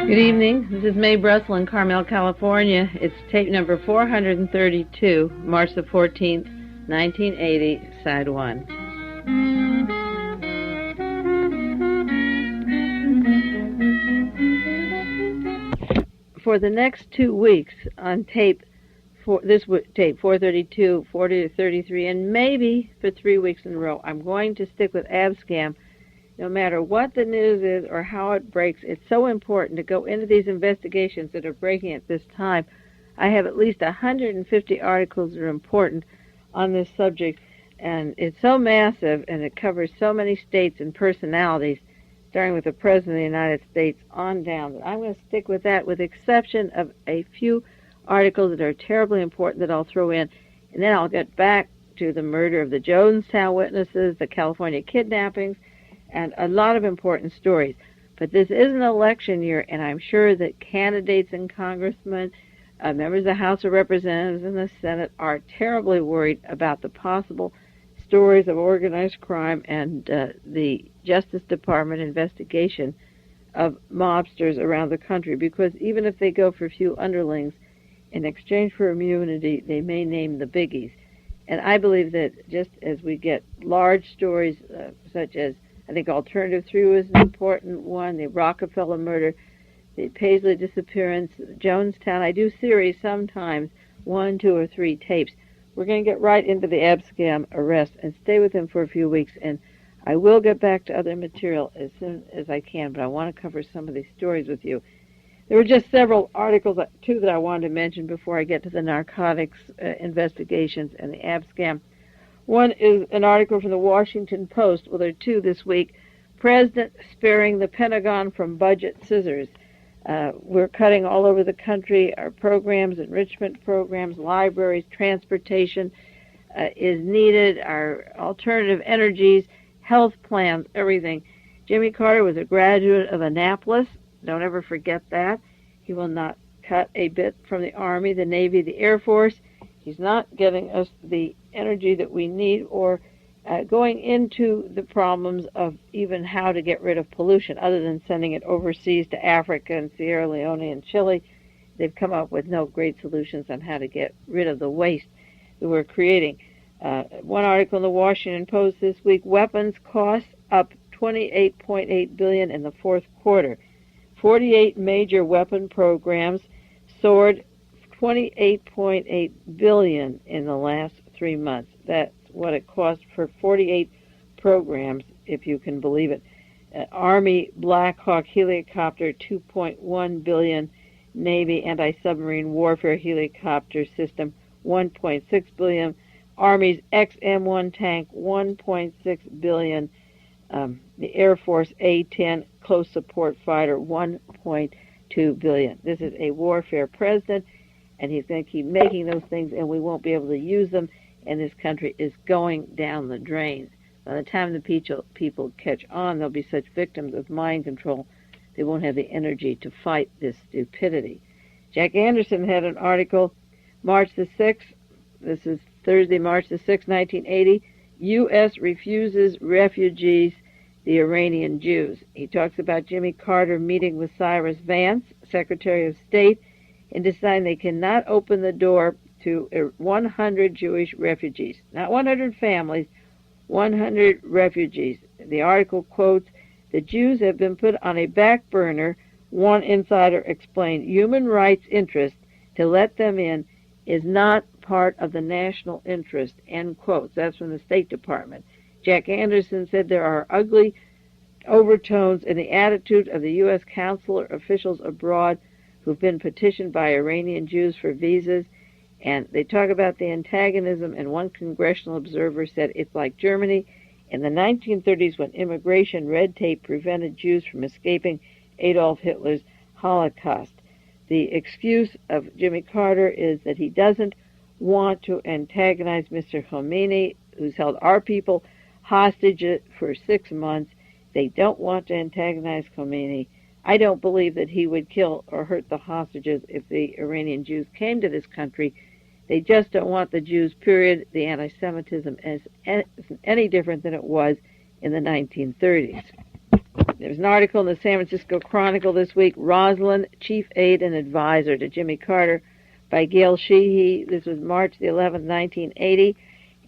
Good evening. This is Mae Brussell in Carmel, California. It's tape number 432, March the 14th, 1980, Side 1. For the next 2 weeks on tape, tape 432, 433, and maybe for 3 weeks in a row, I'm going to stick with ABSCAM. No matter what the news is or how it breaks, it's so important to go into these investigations that are breaking at this time. I have at least 150 articles that are important on this subject, and it's so massive and it covers so many states and personalities, starting with the President of the United States on down, that I'm going to stick with that, with the exception of a few articles that are terribly important that I'll throw in, and then I'll get back to the murder of the Jonestown witnesses, the California kidnappings, and a lot of important stories. But this is an election year, and I'm sure that candidates and congressmen, members of the House of Representatives and the Senate are terribly worried about the possible stories of organized crime and the Justice Department investigation of mobsters around the country, because even if they go for a few underlings in exchange for immunity, they may name the biggies. And I believe that just as we get large stories such as, I think Alternative 3 was an important one, the Rockefeller murder, the Paisley disappearance, Jonestown. I do series sometimes, 1, 2, or 3 tapes. We're going to get right into the ABSCAM arrest and stay with him for a few weeks, and I will get back to other material as soon as I can, but I want to cover some of these stories with you. There were just several articles, too, that I wanted to mention before I get to the narcotics investigations and the ABSCAM. One is an article from the Washington Post. Well, there are 2 this week. President sparing the Pentagon from budget scissors. We're cutting all over the country. Our programs, enrichment programs, libraries, transportation is needed. Our alternative energies, health plans, everything. Jimmy Carter was a graduate of Annapolis. Don't ever forget that. He will not cut a bit from the Army, the Navy, the Air Force. He's not getting us the energy that we need, or going into the problems of even how to get rid of pollution, other than sending it overseas to Africa and Sierra Leone and Chile. They've come up with no great solutions on how to get rid of the waste that we're creating. One article in the Washington Post this week, weapons costs up $28.8 billion in the fourth quarter. 48 major weapon programs soared $28.8 billion in the last 3 months. That's what it cost for 48 programs, if you can believe it. Army Black Hawk helicopter, $2.1 billion. Navy anti-submarine warfare helicopter system, $1.6 billion. Army's XM-1 tank, $1.6 billion. The Air Force A-10 close support fighter, $1.2 billion. This is a warfare president, and he's going to keep making those things, and we won't be able to use them, and this country is going down the drain. By the time the people catch on, they'll be such victims of mind control, they won't have the energy to fight this stupidity. Jack Anderson had an article, March the 6th, this is Thursday, March the 6th, 1980, U.S. refuses refugees, the Iranian Jews. He talks about Jimmy Carter meeting with Cyrus Vance, Secretary of State, and deciding they cannot open the door to 100 Jewish refugees. Not 100 families, 100 refugees. The article quotes, the Jews have been put on a back burner. One insider explained, human rights interest to let them in is not part of the national interest, end quotes. That's from the State Department. Jack Anderson said there are ugly overtones in the attitude of the U.S. consular officials abroad who've been petitioned by Iranian Jews for visas, and they talk about the antagonism, and one congressional observer said it's like Germany in the 1930s when immigration red tape prevented Jews from escaping Adolf Hitler's Holocaust. The excuse of Jimmy Carter is that he doesn't want to antagonize Mr. Khomeini, who's held our people hostage for 6 months. They don't want to antagonize Khomeini. I don't believe that he would kill or hurt the hostages if the Iranian Jews came to this country. They just don't want the Jews, period. The anti-Semitism isn't any different than it was in the 1930s. There's an article in the San Francisco Chronicle this week, Rosalind, Chief Aide and Advisor to Jimmy Carter, by Gail Sheehy. This was March the 11th, 1980,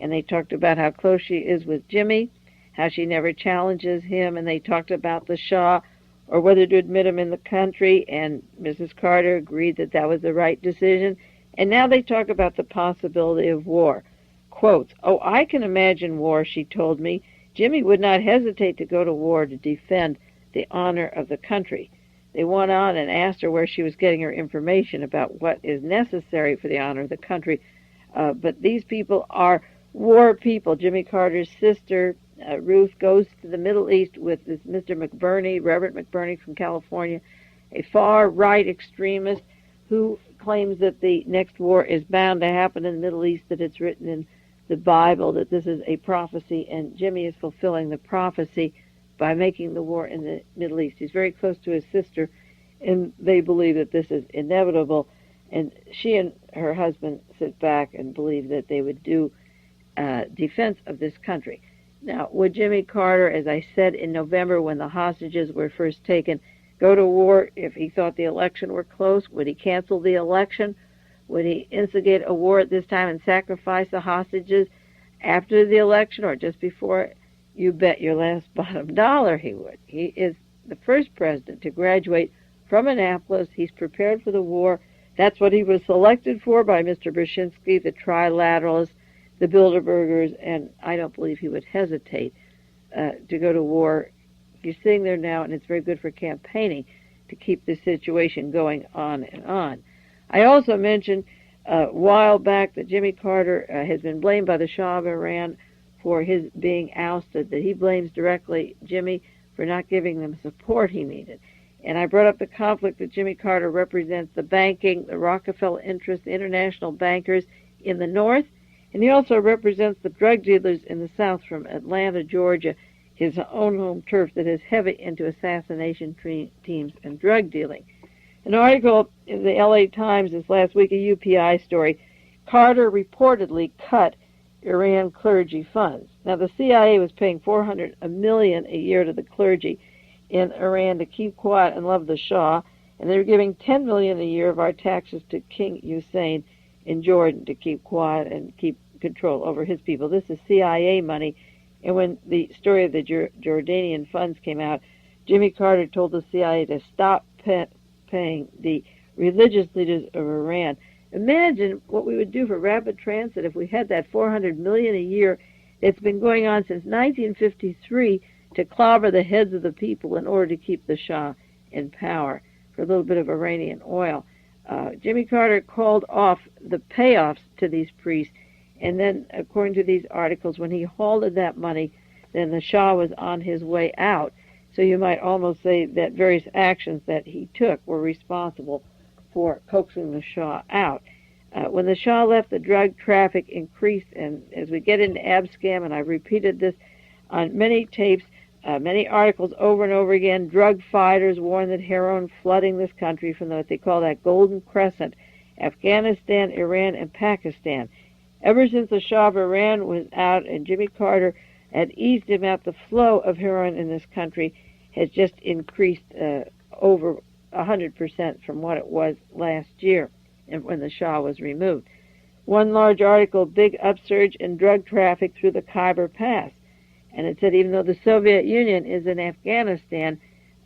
and they talked about how close she is with Jimmy, how she never challenges him, and they talked about the Shah or whether to admit him in the country, and Mrs. Carter agreed that that was the right decision. And now they talk about the possibility of war. Quotes, "Oh, I can imagine war," she told me. "Jimmy would not hesitate to go to war to defend the honor of the country." They went on and asked her where she was getting her information about what is necessary for the honor of the country. But these people are war people. Jimmy Carter's sister, Ruth, goes to the Middle East with this Mr. McBurney, Reverend McBurney from California, a far-right extremist who claims that the next war is bound to happen in the Middle East, that it's written in the Bible, that this is a prophecy, and Jimmy is fulfilling the prophecy by making the war in the Middle East. He's very close to his sister, and they believe that this is inevitable, and she and her husband sit back and believe that they would do defense of this country. Now, would Jimmy Carter, as I said in November when the hostages were first taken, go to war if he thought the election were close? Would he cancel the election? Would he instigate a war at this time and sacrifice the hostages after the election or just before? You bet your last bottom dollar he would. He is the first president to graduate from Annapolis. He's prepared for the war. That's what he was selected for by Mr. Brzezinski, the trilateralists, the Bilderbergers, and I don't believe he would hesitate to go to war. He's sitting there now, and it's very good for campaigning to keep the situation going on and on. I also mentioned a while back that Jimmy Carter has been blamed by the Shah of Iran for his being ousted, that he blames directly Jimmy for not giving them support he needed. And I brought up the conflict that Jimmy Carter represents the banking, the Rockefeller interests, the international bankers in the North, and he also represents the drug dealers in the South from Atlanta, Georgia, his own home turf that is heavy into assassination teams and drug dealing. An article in the LA Times this last week, a UPI story, Carter reportedly cut Iran clergy funds. Now, the CIA was paying $400 million a year to the clergy in Iran to keep quiet and love the Shah, and they were giving $10 million a year of our taxes to King Hussein in Jordan to keep quiet and keep control over his people. This is CIA money, and when the story of the Jordanian funds came out, Jimmy Carter told the CIA to stop paying the religious leaders of Iran. Imagine what we would do for rapid transit if we had that $400 million a year that's been going on since 1953 to clobber the heads of the people in order to keep the Shah in power for a little bit of Iranian oil. Jimmy Carter called off the payoffs to these priests, and then, according to these articles, when he halted that money, then the Shah was on his way out. So you might almost say that various actions that he took were responsible for coaxing the Shah out. When the Shah left, the drug traffic increased, and as we get into ABSCAM, and I've repeated this on many tapes, many articles over and over again, drug fighters warn that heroin flooding this country from what they call that Golden Crescent, Afghanistan, Iran, and Pakistan. Ever since the Shah of Iran was out and Jimmy Carter had eased him out, the flow of heroin in this country has just increased over 100% from what it was last year and when the Shah was removed. One large article, big upsurge in drug traffic through the Khyber Pass. And it said even though the Soviet Union is in Afghanistan,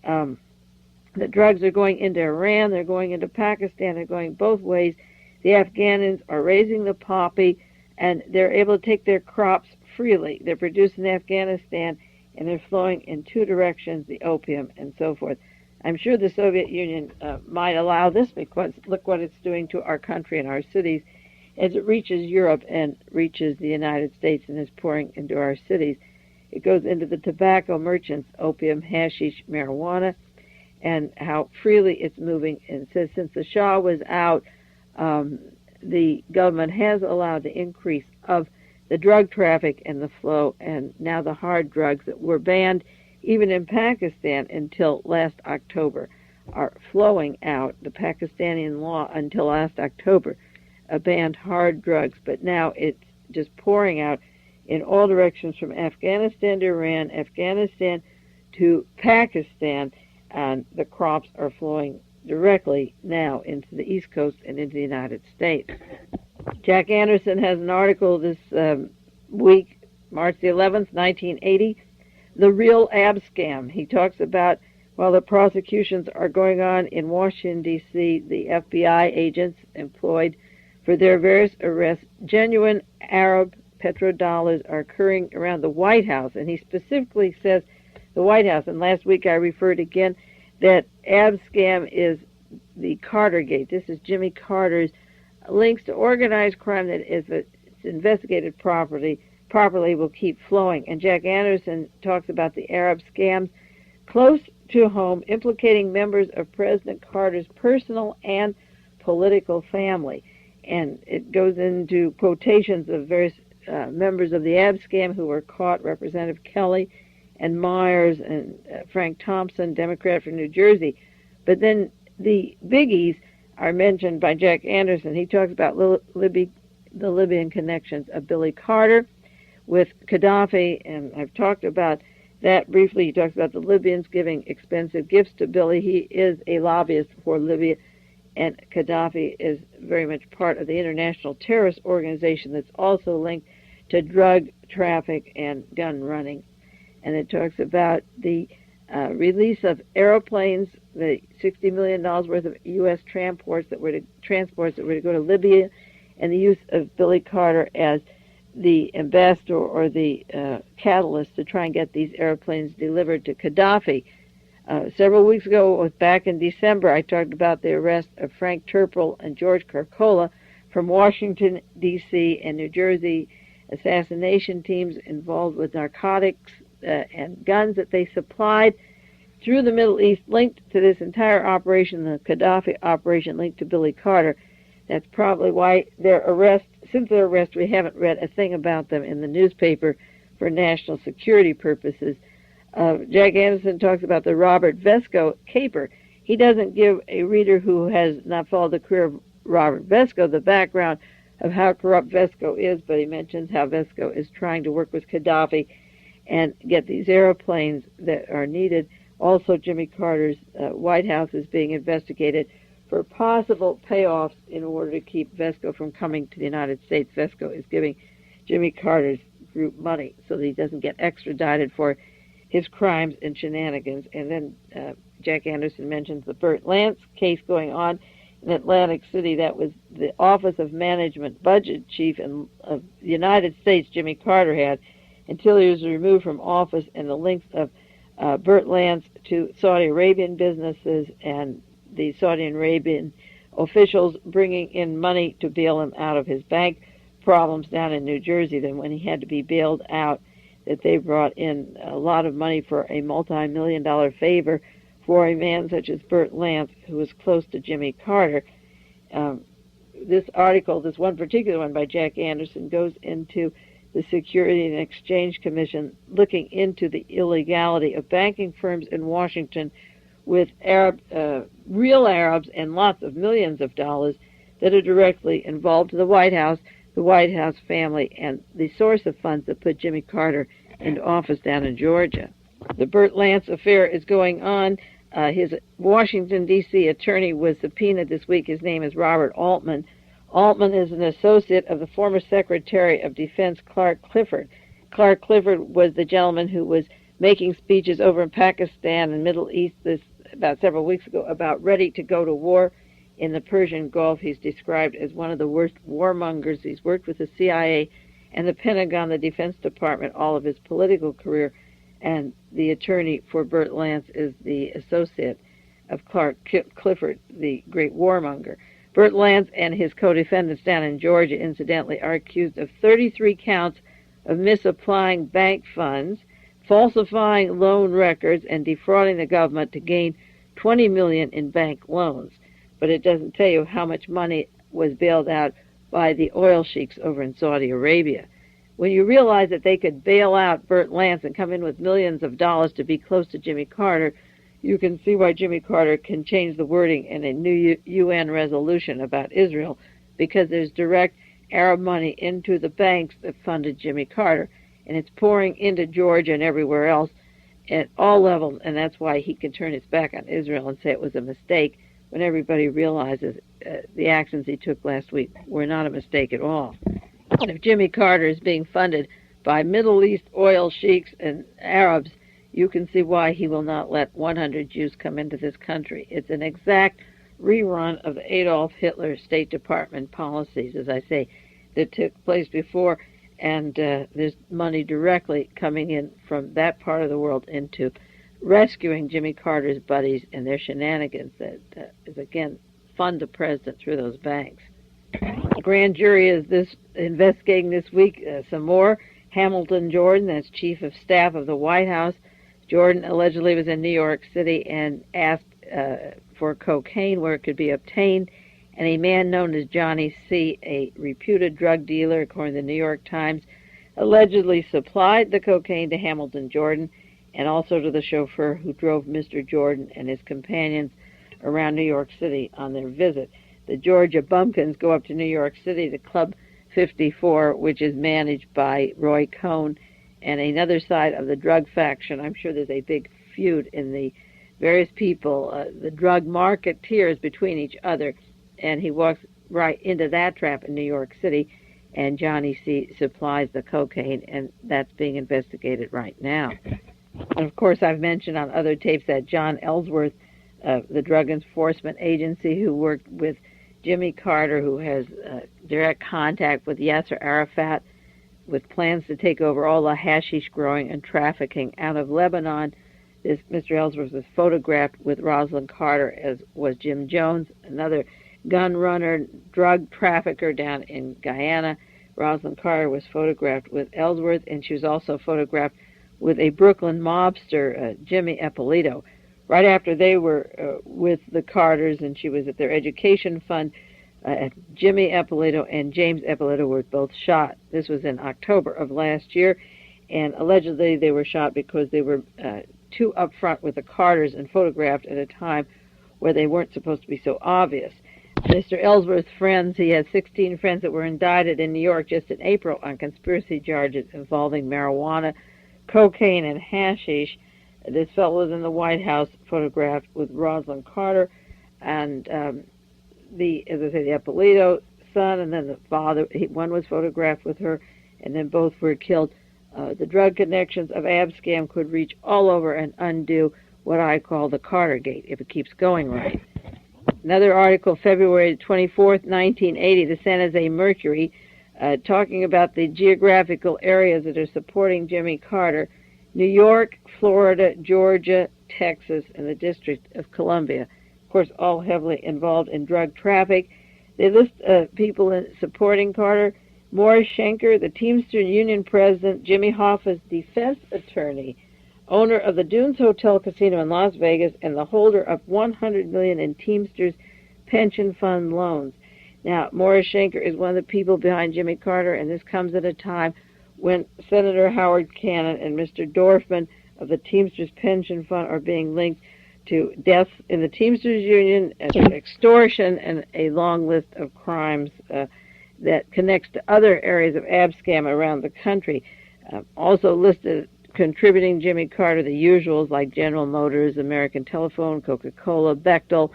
the drugs are going into Iran, they're going into Pakistan, they're going both ways. The Afghans are raising the poppy, and they're able to take their crops freely. They're produced in Afghanistan, and they're flowing in two directions, the opium and so forth. I'm sure the Soviet Union might allow this because look what it's doing to our country and our cities as it reaches Europe and reaches the United States and is pouring into our cities. It goes into the tobacco merchants, opium, hashish, marijuana, and how freely it's moving. And it says since the Shah was out, the government has allowed the increase of the drug traffic and the flow, and now the hard drugs that were banned even in Pakistan until last October are flowing out. The Pakistani law until last October banned hard drugs, but now it's just pouring out in all directions from Afghanistan to Iran, Afghanistan to Pakistan, and the crops are flowing directly now into the East Coast and into the United States. Jack Anderson has an article this week, March the 11th, 1980, The Real ABSCAM. He talks about, while the prosecutions are going on in Washington, D.C., the FBI agents employed for their various arrests, genuine Arab petrodollars are occurring around the White House. And he specifically says the White House. And last week I referred again that ABSCAM is the Cartergate. This is Jimmy Carter's links to organized crime that, if it's investigated properly, will keep flowing. And Jack Anderson talks about the Arab scams close to home, implicating members of President Carter's personal and political family. And it goes into quotations of various members of the ABSCAM who were caught, Representative Kelly and Myers and Frank Thompson, Democrat from New Jersey. But then the biggies are mentioned by Jack Anderson. He talks about the Libyan connections of Billy Carter with Gaddafi, and I've talked about that briefly. He talks about the Libyans giving expensive gifts to Billy. He is a lobbyist for Libya, and Gaddafi is very much part of the international terrorist organization that's also linked to drug traffic and gun running. And it talks about the release of airplanes, the $60 million worth of U.S. transports that were to go to Libya, and the use of Billy Carter as the ambassador or the catalyst to try and get these airplanes delivered to Gaddafi. Several weeks ago, back in December, I talked about the arrest of Frank Turpel and George Carcola from Washington, D.C. and New Jersey, assassination teams involved with narcotics and guns that they supplied through the Middle East, linked to this entire operation, the Gaddafi operation linked to Billy Carter. That's probably why since their arrest, we haven't read a thing about them in the newspaper for national security purposes. Jack Anderson talks about the Robert Vesco caper. He doesn't give a reader who has not followed the career of Robert Vesco the background of how corrupt Vesco is, but he mentions how Vesco is trying to work with Gaddafi and get these airplanes that are needed. Also, Jimmy Carter's White House is being investigated for possible payoffs in order to keep Vesco from coming to the United States. Vesco is giving Jimmy Carter's group money so that he doesn't get extradited for his crimes and shenanigans. And then Jack Anderson mentions the Burt Lance case going on in Atlantic City. That was the Office of Management Budget Chief of the United States Jimmy Carter had until he was removed from office, and the links of Burt Lance to Saudi Arabian businesses and the Saudi Arabian officials bringing in money to bail him out of his bank problems down in New Jersey. Then when he had to be bailed out, that they brought in a lot of money for a multi-million-dollar favor for a man such as Burt Lance, who was close to Jimmy Carter. This article, this one particular one by Jack Anderson, goes into the Security and Exchange Commission looking into the illegality of banking firms in Washington with real Arabs and lots of millions of dollars that are directly involved to the White House family, and the source of funds that put Jimmy Carter into office down in Georgia. The Burt Lance affair is going on. His Washington, D.C. attorney was subpoenaed this week. His name is Robert Altman. Altman is an associate of the former Secretary of Defense Clark Clifford. Clark Clifford was the gentleman who was making speeches over in Pakistan and Middle East about several weeks ago about ready to go to war in the Persian Gulf. He's described as one of the worst warmongers. He's worked with the CIA and the Pentagon, the Defense Department, all of his political career, and the attorney for Burt Lance is the associate of Clark Clifford, the great warmonger. Burt Lance and his co-defendants down in Georgia, incidentally, are accused of 33 counts of misapplying bank funds, falsifying loan records, and defrauding the government to gain $20 million in bank loans. But it doesn't tell you how much money was bailed out by the oil sheiks over in Saudi Arabia. When you realize that they could bail out Burt Lance and come in with millions of dollars to be close to Jimmy Carter, you can see why Jimmy Carter can change the wording in a new UN resolution about Israel, because there's direct Arab money into the banks that funded Jimmy Carter, and it's pouring into Georgia and everywhere else at all levels, and that's why he can turn his back on Israel and say it was a mistake when everybody realizes the actions he took last week were not a mistake at all. And if Jimmy Carter is being funded by Middle East oil sheiks and Arabs, you can see why he will not let 100 Jews come into this country. It's an exact rerun of the Adolf Hitler State Department policies, as I say, that took place before, and there's money directly coming in from that part of the world into rescuing Jimmy Carter's buddies and their shenanigans that is, again, fund the president through those banks. The grand jury is investigating this week some more. Hamilton Jordan, that's chief of staff of the White House. Jordan allegedly was in New York City and asked for cocaine where it could be obtained, and a man known as Johnny C., a reputed drug dealer, according to the New York Times, allegedly supplied the cocaine to Hamilton Jordan and also to the chauffeur who drove Mr. Jordan and his companions around New York City on their visit. The Georgia Bumpkins go up to New York City to Club 54, which is managed by Roy Cohn and another side of the drug faction. I'm sure there's a big feud in the various people, the drug marketeers between each other, and he walks right into that trap in New York City, and Johnny C. supplies the cocaine, and that's being investigated right now. And of course, I've mentioned on other tapes that John Ellsworth, the Drug Enforcement Agency, who worked with Jimmy Carter, who has direct contact with Yasser Arafat, with plans to take over all the hashish growing and trafficking out of Lebanon. This Mr. Ellsworth was photographed with Rosalind Carter, as was Jim Jones, another gun runner, drug trafficker down in Guyana. Rosalind Carter was photographed with Ellsworth, and she was also photographed with a Brooklyn mobster, Jimmy Ippolito. Right after they were with the Carters, and she was at their education fund, Jimmy Ippolito and James Ippolito were both shot. This was in October of last year, and allegedly they were shot because they were too upfront with the Carters and photographed at a time where they weren't supposed to be so obvious. Mr. Ellsworth's friends, he has 16 friends that were indicted in New York just in April on conspiracy charges involving marijuana, cocaine, and hashish. This fellow was in the White House, photographed with Rosalind Carter, and as I say, the Ippolito son, and then the father. One was photographed with her, and then both were killed. The drug connections of ABSCAM could reach all over and undo what I call the Cartergate if it keeps going right. Another article, February 24th, 1980, the San Jose Mercury, talking about the geographical areas that are supporting Jimmy Carter: New York, Florida, Georgia, Texas, and the District of Columbia. Of course, all heavily involved in drug traffic. They list people supporting Carter: Morris Schenker, the Teamster Union president; Jimmy Hoffa's defense attorney, owner of the Dunes Hotel Casino in Las Vegas, and the holder of $100 million in Teamsters pension fund loans. Now, Morris Schenker is one of the people behind Jimmy Carter, and this comes at a time when Senator Howard Cannon and Mr. Dorfman of the Teamsters pension fund are being linked to deaths in the Teamsters Union, extortion, and a long list of crimes that connects to other areas of ABSCAM around the country. Also listed contributing Jimmy Carter, the usuals like General Motors, American Telephone, Coca-Cola, Bechtel,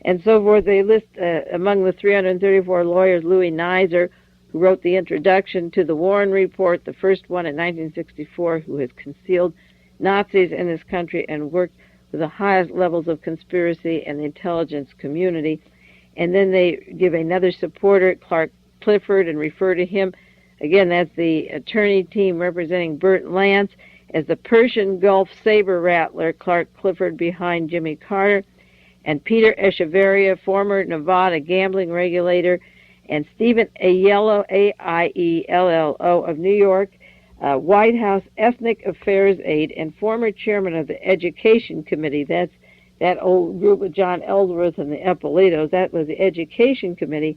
and so forth. They list among the 334 lawyers Louis Nizer, who wrote the introduction to the Warren Report, the first one in 1964, who has concealed Nazis in this country and worked with the highest levels of conspiracy and the intelligence community. And then they give another supporter, Clark Clifford, and refer to him. Again, that's the attorney team representing Burt Lance as the Persian Gulf saber rattler, Clark Clifford, behind Jimmy Carter, and Peter Echeverria, former Nevada gambling regulator, and Stephen Aiello, A-I-E-L-L-O, of New York, White House Ethnic Affairs aide and former chairman of the Education Committee. That's that old group with John Ellsworth and the Ippolitos. That was the Education Committee.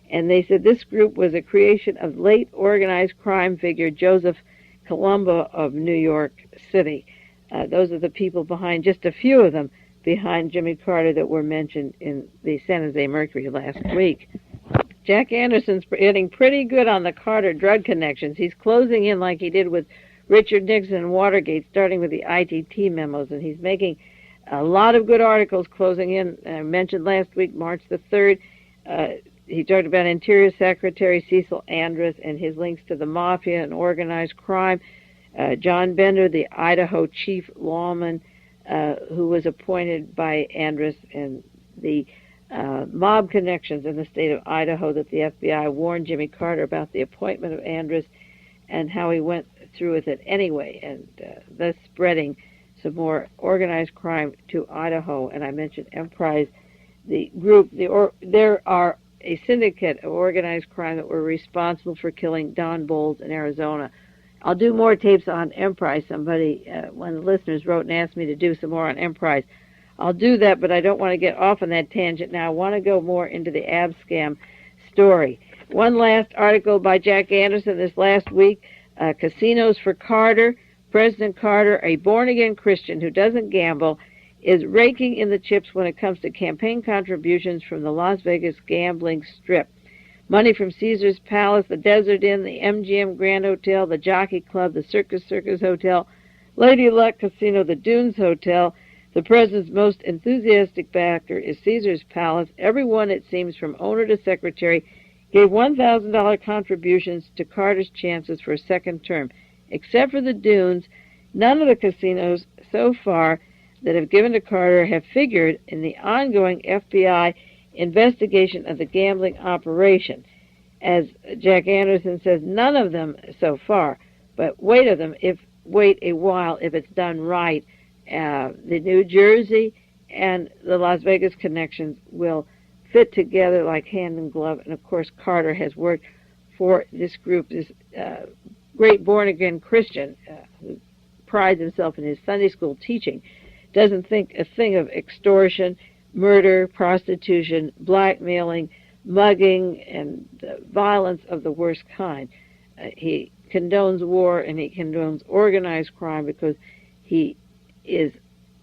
And they said this group was a creation of late organized crime figure Joseph Colombo of New York City. Those are the people behind, just a few of them, behind Jimmy Carter that were mentioned in the San Jose Mercury last week. Jack Anderson's getting pretty good on the Carter drug connections. He's closing in like he did with Richard Nixon and Watergate, starting with the ITT memos, and he's making a lot of good articles closing in. I mentioned last week, March the 3rd, he talked about Interior Secretary Cecil Andrus and his links to the Mafia and organized crime. John Bender, the Idaho chief lawman who was appointed by Andrus, and the mob connections in the state of Idaho that the FBI warned Jimmy Carter about the appointment of Andrus and how he went through with it anyway, and thus spreading some more organized crime to Idaho. And I mentioned Emprise, the group. There are a syndicate of organized crime that were responsible for killing Don Bowles in Arizona. I'll do more tapes on Emprise. Somebody, one of the listeners wrote and asked me to do some more on Emprise. I'll do that, but I don't want to get off on that tangent now. I want to go more into the ABSCAM story. One last article by Jack Anderson this last week, Casinos for Carter. President Carter, a born-again Christian who doesn't gamble, is raking in the chips when it comes to campaign contributions from the Las Vegas gambling strip. Money from Caesar's Palace, the Desert Inn, the MGM Grand Hotel, the Jockey Club, the Circus Hotel, Lady Luck Casino, the Dunes Hotel. The president's most enthusiastic backer is Caesar's Palace. Everyone, it seems, from owner to secretary, gave $1,000 contributions to Carter's chances for a second term. Except for the Dunes, none of the casinos so far that have given to Carter have figured in the ongoing FBI investigation of the gambling operation. As Jack Anderson says, none of them so far, but wait a while if it's done right. The New Jersey and the Las Vegas connections will fit together like hand in glove. And of course, Carter has worked for this group, this great born-again Christian who prides himself in his Sunday school teaching, doesn't think a thing of extortion, murder, prostitution, blackmailing, mugging, and violence of the worst kind. He condones war and he condones organized crime because he is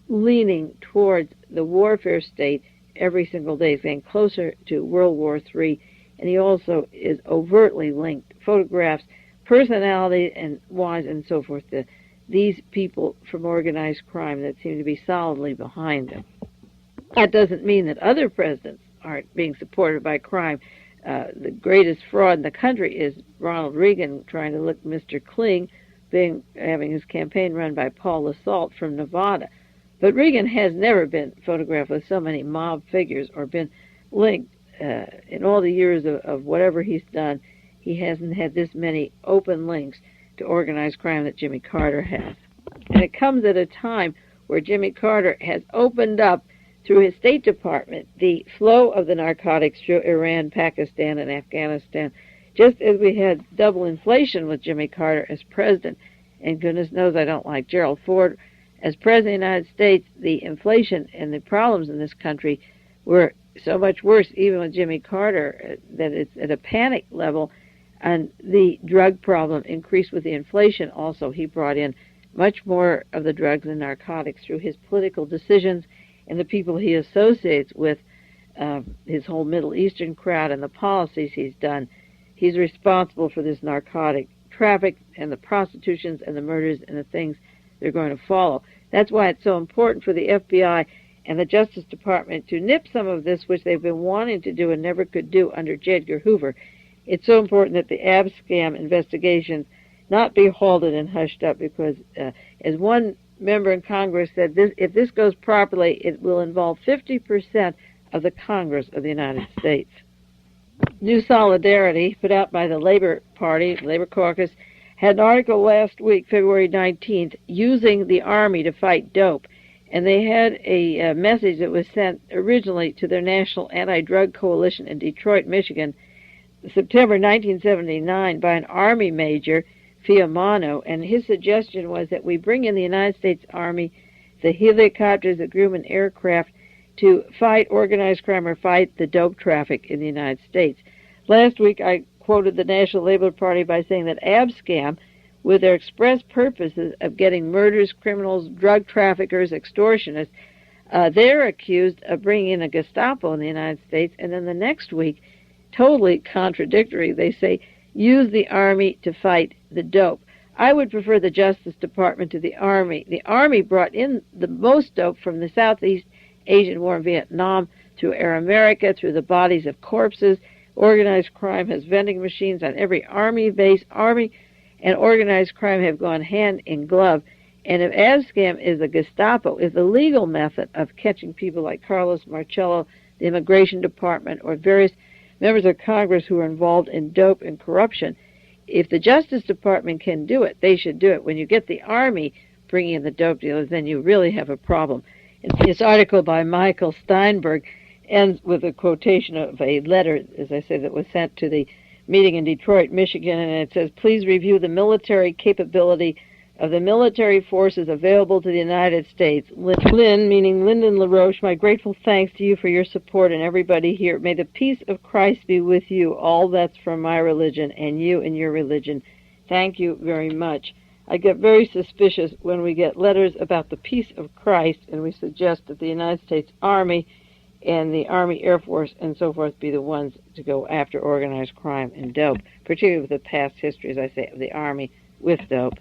leaning towards the warfare state every single day. He's getting closer to World War III, and he also is overtly linked, photographs, personality and wise and so forth, to these people from organized crime that seem to be solidly behind them. That doesn't mean that other presidents aren't being supported by crime. The greatest fraud in the country is Ronald Reagan trying to look Mr. Clean, having his campaign run by Paul Lassault from Nevada. But Reagan has never been photographed with so many mob figures or been linked in all the years of whatever he's done. He hasn't had this many open links to organized crime that Jimmy Carter has. And it comes at a time where Jimmy Carter has opened up through his State Department the flow of the narcotics through Iran, Pakistan, and Afghanistan, just as we had double inflation with Jimmy Carter as president. And goodness knows I don't like Gerald Ford. As president of the United States, the inflation and the problems in this country were so much worse, even with Jimmy Carter, that it's at a panic level. And the drug problem increased with the inflation also. He brought in much more of the drugs and narcotics through his political decisions and the people he associates with, his whole Middle Eastern crowd and the policies he's done. He's responsible for this narcotic traffic and the prostitutions and the murders and the things they're going to follow. That's why it's so important for the FBI and the Justice Department to nip some of this, which they've been wanting to do and never could do under J. Edgar Hoover. It's so important that the ABSCAM investigations not be halted and hushed up because, as one member in Congress said, if this goes properly, it will involve 50% of the Congress of the United States. New Solidarity, put out by the Labor Party, Labor Caucus, had an article last week, February 19th, using the Army to fight dope. And they had a message that was sent originally to their National Anti-Drug Coalition in Detroit, Michigan, September 1979, by an Army major, Fiumano, and his suggestion was that we bring in the United States Army, the helicopters, the Grumman aircraft, to fight organized crime or fight the dope traffic in the United States. Last week I quoted the National Labor Party by saying that ABSCAM, with their express purposes of getting murderers, criminals, drug traffickers, extortionists, they're accused of bringing in a Gestapo in the United States, and then the next week, totally contradictory, they say, use the Army to fight the dope. I would prefer the Justice Department to the Army. The Army brought in the most dope from the Southeast Asian War in Vietnam through Air America, through the bodies of corpses. Organized crime has vending machines on every Army base. Army and organized crime have gone hand in glove. And if ABSCAM is the Gestapo, is the legal method of catching people like Carlos Marcello, the Immigration Department, or various members of Congress who are involved in dope and corruption, if the Justice Department can do it, they should do it. When you get the Army bringing in the dope dealers, then you really have a problem. And this article by Michael Steinberg ends with a quotation of a letter, as I said, that was sent to the meeting in Detroit, Michigan, and it says, "Please review the military capability of the military forces available to the United States. Lynn, meaning Lyndon LaRoche, my grateful thanks to you for your support and everybody here. May the peace of Christ be with you. All that's from my religion and you and your religion. Thank you very much." I get very suspicious when we get letters about the peace of Christ and we suggest that the United States Army and the Army Air Force and so forth be the ones to go after organized crime and dope, particularly with the past history, as I say, of the Army with dope.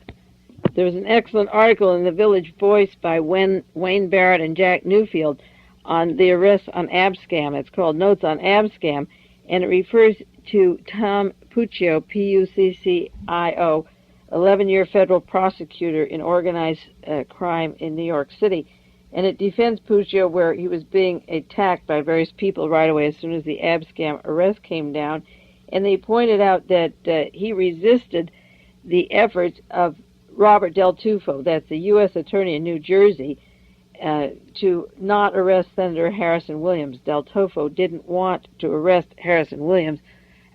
There was an excellent article in the Village Voice by Wayne Barrett and Jack Newfield on the arrests on ABSCAM. It's called Notes on ABSCAM, and it refers to Tom Puccio, Puccio, 11-year federal prosecutor in organized crime in New York City. And it defends Puccio where he was being attacked by various people right away as soon as the ABSCAM arrest came down. And they pointed out that he resisted the efforts of Robert Del Tufo, that's the U.S. Attorney in New Jersey, to not arrest Senator Harrison Williams. Del Tufo didn't want to arrest Harrison Williams,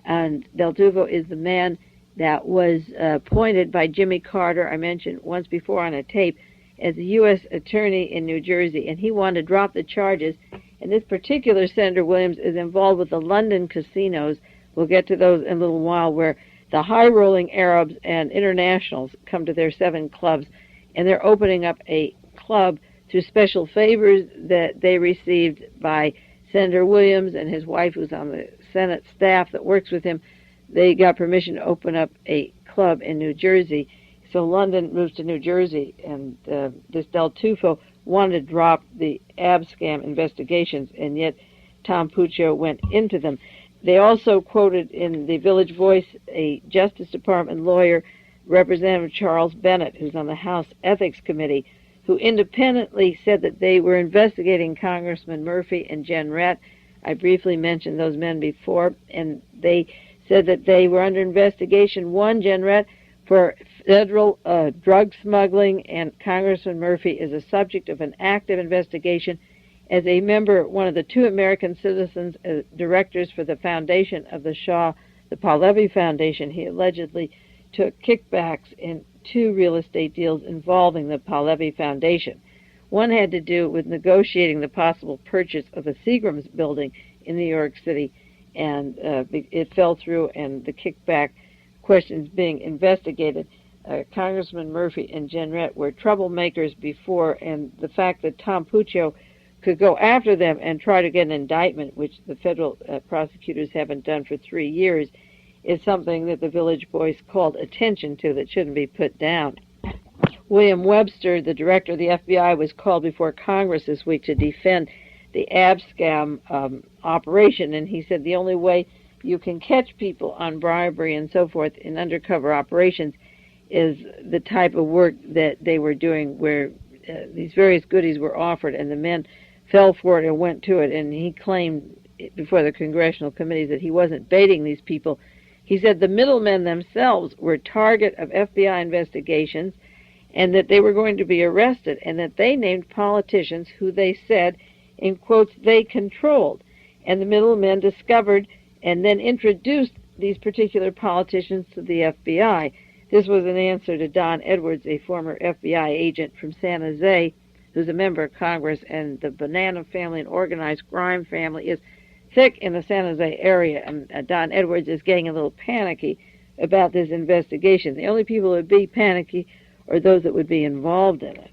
and Del Tufo is the man that was appointed by Jimmy Carter, I mentioned once before on a tape, as the U.S. Attorney in New Jersey, and he wanted to drop the charges. And this particular Senator Williams is involved with the London casinos. We'll get to those in a little while, where the high-rolling Arabs and internationals come to their 7 clubs, and they're opening up a club through special favors that they received by Senator Williams and his wife, who's on the Senate staff that works with him. They got permission to open up a club in New Jersey. So London moves to New Jersey, and this Del Tufo wanted to drop the ABSCAM investigations, and yet Tom Puccio went into them. They also quoted in the Village Voice a Justice Department lawyer, Representative Charles Bennett, who's on the House Ethics Committee, who independently said that they were investigating Congressman Murphy and Jen Rett. I briefly mentioned those men before, and they said that they were under investigation, one, Jen Rett, for federal drug smuggling, and Congressman Murphy is a subject of an active investigation as a member, one of the 2 American citizens directors for the foundation of the Shah, the Pahlavi Foundation. He allegedly took kickbacks in 2 real estate deals involving the Pahlavi Foundation. One had to do with negotiating the possible purchase of the Seagram's building in New York City, and it fell through, and the kickback questions being investigated. Congressman Murphy and Jen Rett were troublemakers before, and the fact that Tom Puccio could go after them and try to get an indictment, which the federal prosecutors haven't done for 3 years, is something that the Village Voice called attention to that shouldn't be put down. William Webster, the director of the FBI, was called before Congress this week to defend the ABSCAM operation, and he said the only way you can catch people on bribery and so forth in undercover operations is the type of work that they were doing, where these various goodies were offered and the men fell for it and went to it. And he claimed before the congressional committees that he wasn't baiting these people. He said the middlemen themselves were target of FBI investigations and that they were going to be arrested, and that they named politicians who they said, in quotes, they controlled. And the middlemen discovered and then introduced these particular politicians to the FBI. This was an answer to Don Edwards, a former FBI agent from San Jose, who's a member of Congress, and the Banana family and organized crime family is thick in the San Jose area, and Don Edwards is getting a little panicky about this investigation. The only people who would be panicky are those that would be involved in it.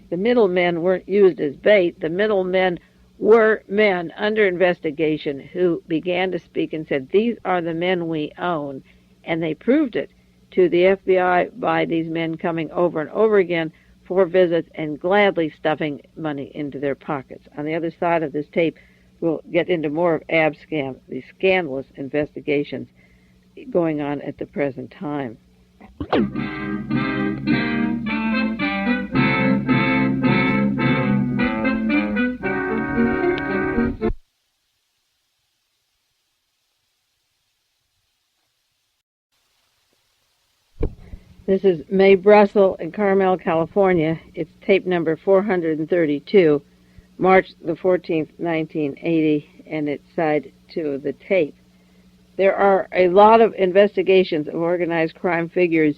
The middlemen weren't used as bait. The middlemen were men under investigation who began to speak and said, these are the men we own, and they proved it to the FBI by these men coming over and over again for visits and gladly stuffing money into their pockets. On the other side of this tape, we'll get into more of ABSCAM, the scandalous investigations going on at the present time. This is Mae Brussell in Carmel, California. It's tape number 432, March the 14th, 1980, and it's side 2 of the tape. There are a lot of investigations of organized crime figures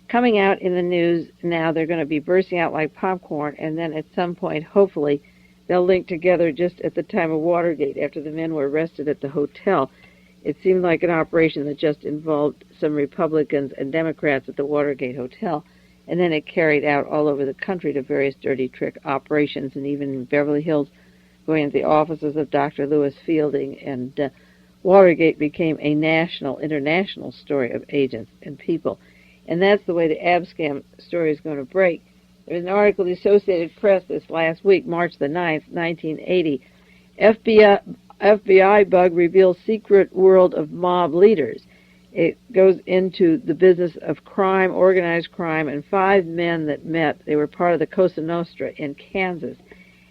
coming out in the news now. They're going to be bursting out like popcorn, and then at some point, hopefully, they'll link together just at the time of Watergate, after the men were arrested at the hotel. It seemed like an operation that just involved some Republicans and Democrats at the Watergate Hotel, and then it carried out all over the country to various dirty trick operations, and even in Beverly Hills, going into the offices of Dr. Lewis Fielding, and Watergate became a national, international story of agents and people. And that's the way the ABSCAM story is going to break. There was an article in the Associated Press this last week, March the 9th, 1980. FBI bug reveals secret world of mob leaders. It goes into the business of crime, organized crime, and 5 men that met. They were part of the Cosa Nostra in Kansas.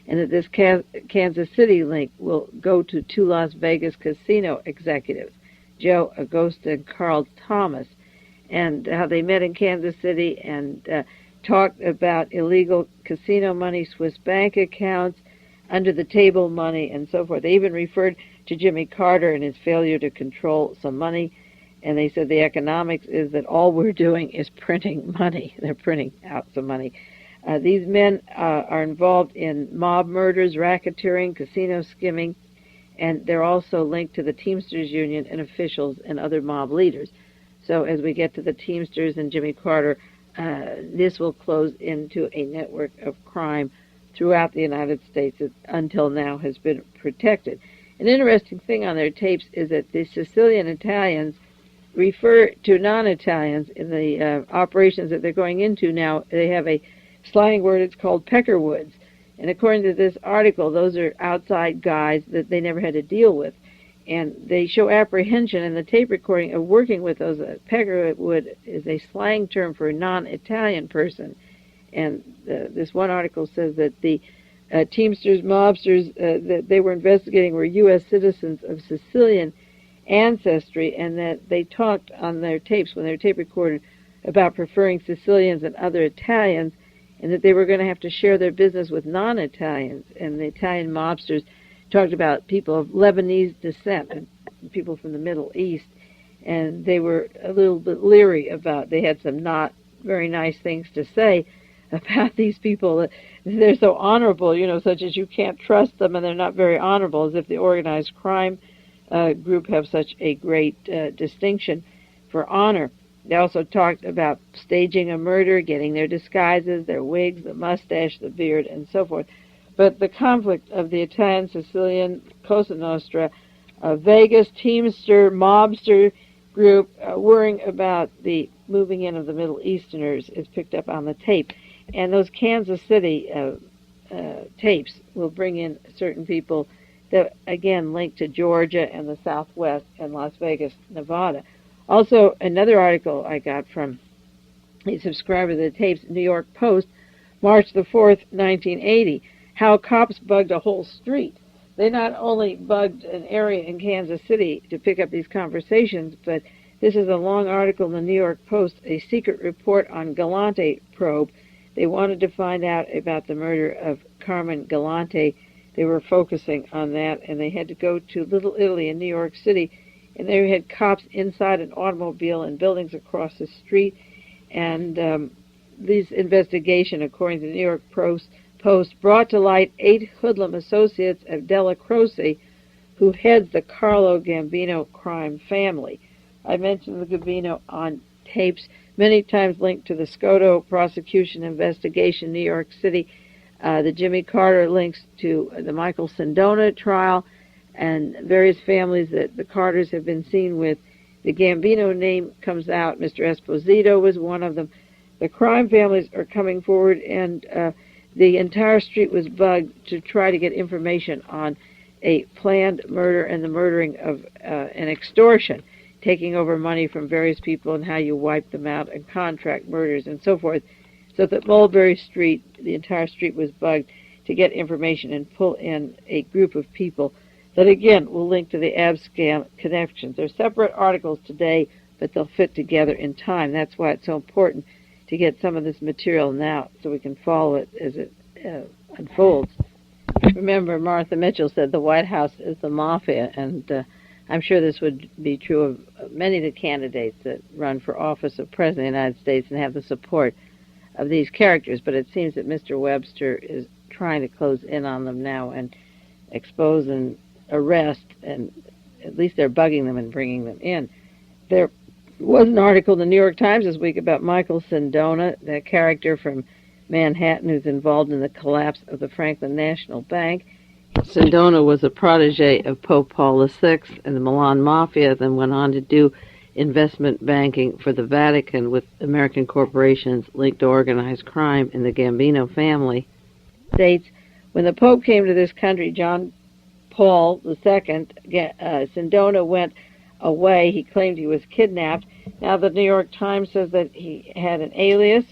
And that this Kansas City link will go to 2 Las Vegas casino executives, Joe Agosta and Carl Thomas, and how they met in Kansas City and talked about illegal casino money, Swiss bank accounts, under-the-table money, and so forth. They even referred to Jimmy Carter and his failure to control some money, and they said the economics is that all we're doing is printing money. They're printing out some money. These men are involved in mob murders, racketeering, casino skimming, and they're also linked to the Teamsters Union and officials and other mob leaders. So as we get to the Teamsters and Jimmy Carter, this will close into a network of crime throughout the United States that until now has been protected. An interesting thing on their tapes is that the Sicilian Italians refer to non-Italians in the operations that they're going into now. They have a slang word, it's called peckerwoods. And according to this article, those are outside guys that they never had to deal with. And they show apprehension in the tape recording of working with those. Peckerwood is a slang term for a non-Italian person. And this one article says that the Teamsters, mobsters that they were investigating were U.S. citizens of Sicilian ancestry, and that they talked on their tapes, when they were tape recorded, about preferring Sicilians and other Italians, and that they were going to have to share their business with non-Italians. And the Italian mobsters talked about people of Lebanese descent and people from the Middle East, and they were a little bit leery about, they had some not very nice things to say about these people. They're so honorable, such as you can't trust them, and they're not very honorable, as if the organized crime group have such a great distinction for honor. They also talked about staging a murder, getting their disguises, their wigs, the mustache, the beard, and so forth. But the conflict of the Italian, Sicilian, Cosa Nostra, Vegas, Teamster, mobster group worrying about the moving in of the Middle Easterners is picked up on the tape. And those Kansas City tapes will bring in certain people that, again, link to Georgia and the Southwest and Las Vegas, Nevada. Also, another article I got from a subscriber to the tapes, New York Post, March the 4th, 1980, how cops bugged a whole street. They not only bugged an area in Kansas City to pick up these conversations, but this is a long article in the New York Post, a secret report on Galante probe. They wanted to find out about the murder of Carmen Galante. They were focusing on that, and they had to go to Little Italy in New York City, and they had cops inside an automobile and buildings across the street. And this investigation, according to the New York Post, brought to light 8 hoodlum associates of Della Croce, who heads the Carlo Gambino crime family. I mentioned the Gambino on tapes, many times linked to the Scotto prosecution investigation in New York City. The Jimmy Carter links to the Michael Sindona trial, and various families that the Carters have been seen with The Gambino name comes out. Mr. Esposito was one of them. The crime families are coming forward, and the entire street was bugged to try to get information on a planned murder and the murdering of an extortion, taking over money from various people and how you wipe them out, and contract murders and so forth. So that Mulberry Street, the entire street was bugged to get information and pull in a group of people that, again, will link to the ABSCAM connections. They're separate articles today, but they'll fit together in time. That's why it's so important to get some of this material now so we can follow it as it unfolds. Remember, Martha Mitchell said the White House is the Mafia, and I'm sure this would be true of many of the candidates that run for office of President of the United States and have the support of these characters, but it seems that Mr. Webster is trying to close in on them now and expose and arrest, and at least they're bugging them and bringing them in. There was an article in the New York Times this week about Michael Sindona, that character from Manhattan who's involved in the collapse of the Franklin National Bank. Sindona was a protege of Pope Paul VI and the Milan Mafia, then went on to do investment banking for the Vatican with American corporations linked to organized crime in the Gambino family. States, when the Pope came to this country, John Paul II, Sindona went away. He claimed he was kidnapped. Now the New York Times says that he had an alias.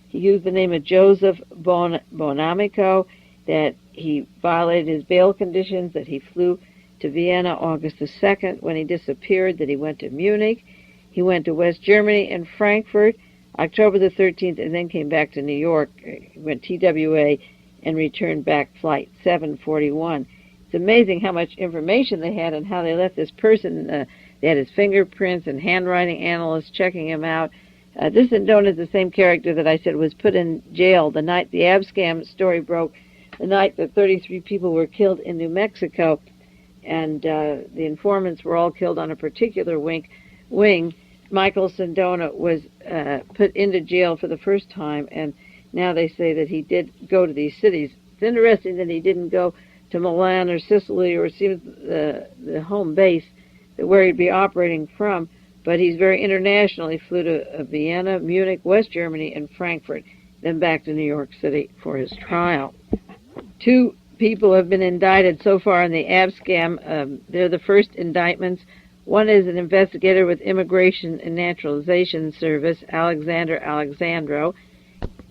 He used the name of Joseph Bonamico, that he violated his bail conditions, that he flew to Vienna August the 2nd when he disappeared, that he went to Munich. He went to West Germany and Frankfurt October the 13th and then came back to New York. He went TWA and returned back flight 741. It's amazing how much information they had and how they let this person, they had his fingerprints and handwriting analysts checking him out. This Sindona is the same character that I said was put in jail the night the ABSCAM story broke, the night that 33 people were killed in New Mexico, and the informants were all killed on a particular wing. Michael Sindona was put into jail for the first time, and now they say that he did go to these cities. It's interesting that he didn't go to Milan or Sicily or seems the home base where he'd be operating from, but he's very international. He flew to Vienna, Munich, West Germany, and Frankfurt, then back to New York City for his trial. 2 people have been indicted so far in the ABSCAM. They're the first indictments. One is an investigator with Immigration and Naturalization Service, Alexander Alexandro.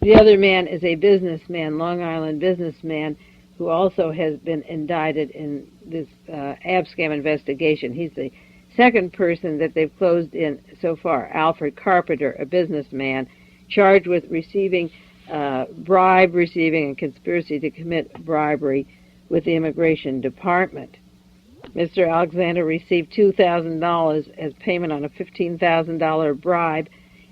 The other man is a businessman, Long Island businessman, who also has been indicted in this ABSCAM investigation. He's the second person that they've closed in so far, Alfred Carpenter, a businessman, charged with receiving and conspiracy to commit bribery with the Immigration Department. Mr. Alexander received $2,000 as payment on a $15,000 bribe,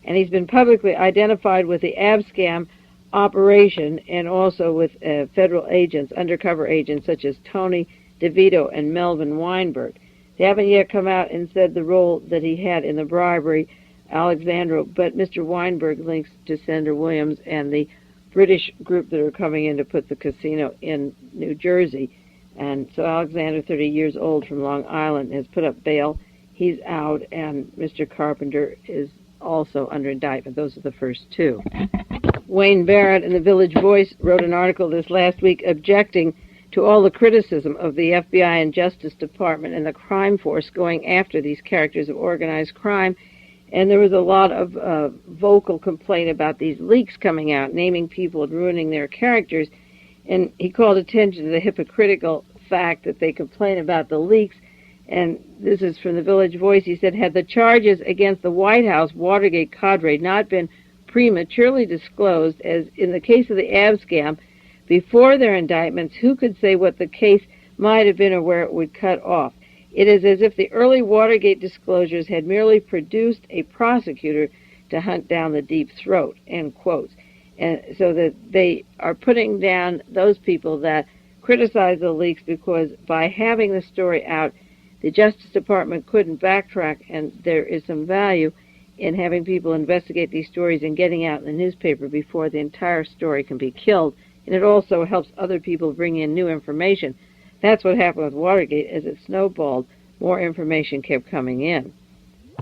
and he's been publicly identified with the ABSCAM operation and also with federal agents, undercover agents such as Tony DeVito and Melvin Weinberg. They haven't yet come out and said the role that he had in the bribery, Alexandro, but Mr. Weinberg links to Senator Williams and the British group that are coming in to put the casino in New Jersey. And so Alexander, 30 years old from Long Island, has put up bail. He's out, and Mr. Carpenter is also under indictment. Those are the first 2. Wayne Barrett in the Village Voice wrote an article this last week objecting to all the criticism of the FBI and Justice Department and the crime force going after these characters of organized crime. And there was a lot of vocal complaint about these leaks coming out, naming people and ruining their characters. And he called attention to the hypocritical fact that they complain about the leaks. And this is from the Village Voice. He said, had the charges against the White House Watergate cadre not been prematurely disclosed, as in the case of the ABSCAM, before their indictments, who could say what the case might have been or where it would cut off? It is as if the early Watergate disclosures had merely produced a prosecutor to hunt down the deep throat, end quotes. And so that they are putting down those people that criticize the leaks because by having the story out, the Justice Department couldn't backtrack, and there is some value in having people investigate these stories and getting out in the newspaper before the entire story can be killed. And it also helps other people bring in new information. That's what happened with Watergate. As it snowballed, more information kept coming in.